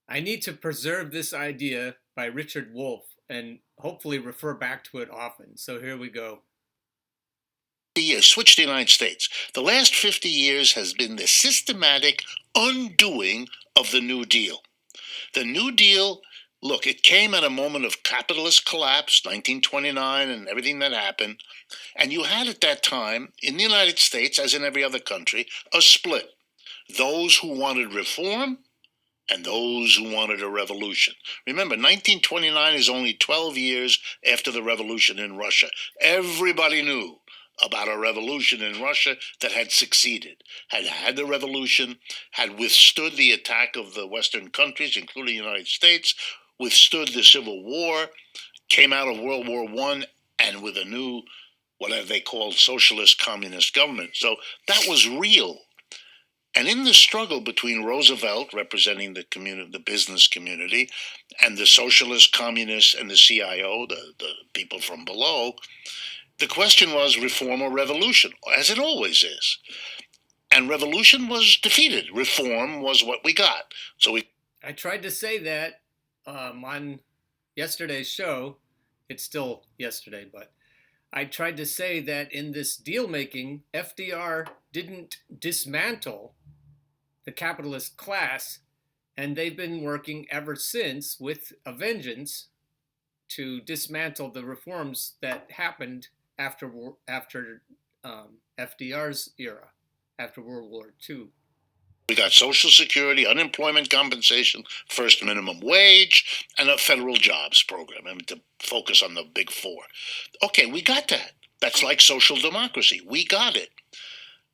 I need to preserve this idea by Richard Wolff and hopefully refer back to it often. So here we go. Years, switch to the United States. The last 50 years has been the systematic undoing of the New Deal. The New Deal, look, it came at a moment of capitalist collapse, 1929, and everything that happened. And you had at that time, in the United States, as in every other country, a split. Those who wanted reform and those who wanted a revolution. Remember, 1929 is only 12 years after the revolution in Russia. Everybody knew about a revolution in Russia that had succeeded, had had the revolution, had withstood the attack of the Western countries, including the United States, withstood the Civil War, came out of World War I, and with a new, whatever they called, socialist communist government. So that was real. And in the struggle between Roosevelt, representing the community, the business community, and the socialist communists and the CIO, the people from below, the question was reform or revolution, as it always is. And revolution was defeated. Reform was what we got. I tried to say that on yesterday's show. It's still yesterday, but I tried to say that in this deal making, FDR didn't dismantle the capitalist class, and they've been working ever since with a vengeance to dismantle the reforms that happened after FDR's era, after World War II. We got Social Security, unemployment compensation, first minimum wage, and a federal jobs program. I mean, to focus on the big four. Okay, we got that. That's like social democracy. We got it.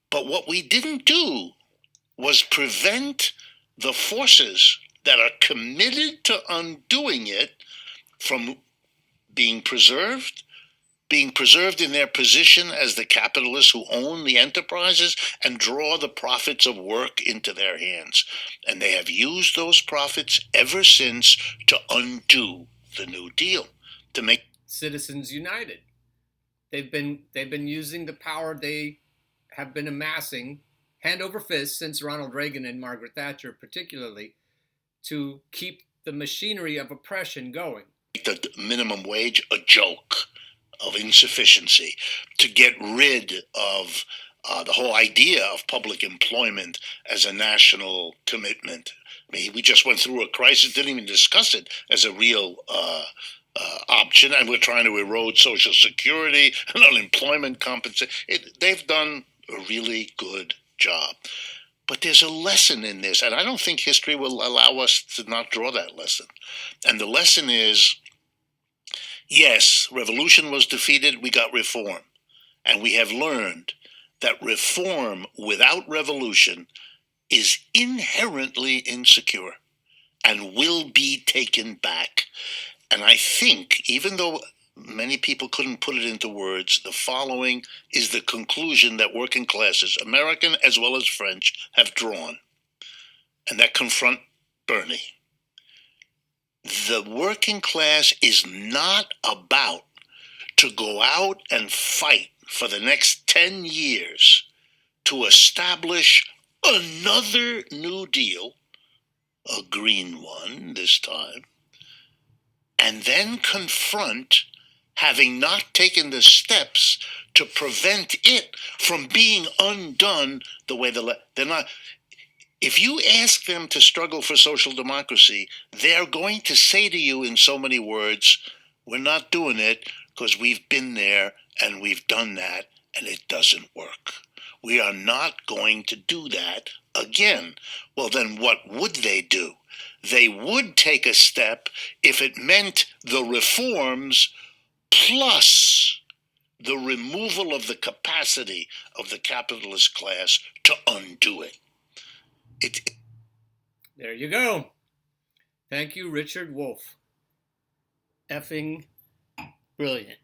But what we didn't do was prevent the forces that are committed to undoing it from being preserved in their position as the capitalists who own the enterprises and draw the profits of work into their hands. And they have used those profits ever since to undo the New Deal, to make Citizens United. They've been using the power they have been amassing hand over fist since Ronald Reagan and Margaret Thatcher particularly, to keep the machinery of oppression going. the minimum wage a joke of insufficiency, to get rid of the whole idea of public employment as a national commitment. I mean, we just went through a crisis, didn't even discuss it as a real option, and we're trying to erode Social Security and unemployment compensation. They've done a really good job. But there's a lesson in this, and I don't think history will allow us to not draw that lesson. And the lesson is, yes, revolution was defeated, we got reform. And we have learned that reform without revolution is inherently insecure and will be taken back. And I think, even though many people couldn't put it into words, the following is the conclusion that working classes, American as well as French, have drawn, and that confront Bernie. The working class is not about to go out and fight for the next 10 years to establish another New Deal, a green one this time, and then confront having not taken the steps to prevent it from being undone the way they're not. If you ask them to struggle for social democracy, they're going to say to you in so many words, we're not doing it because we've been there and we've done that and it doesn't work. We are not going to do that again. Well, then what would they do? They would take a step if it meant the reforms plus the removal of the capacity of the capitalist class to undo it. There you go. Thank you, Richard Wolff. Effing brilliant.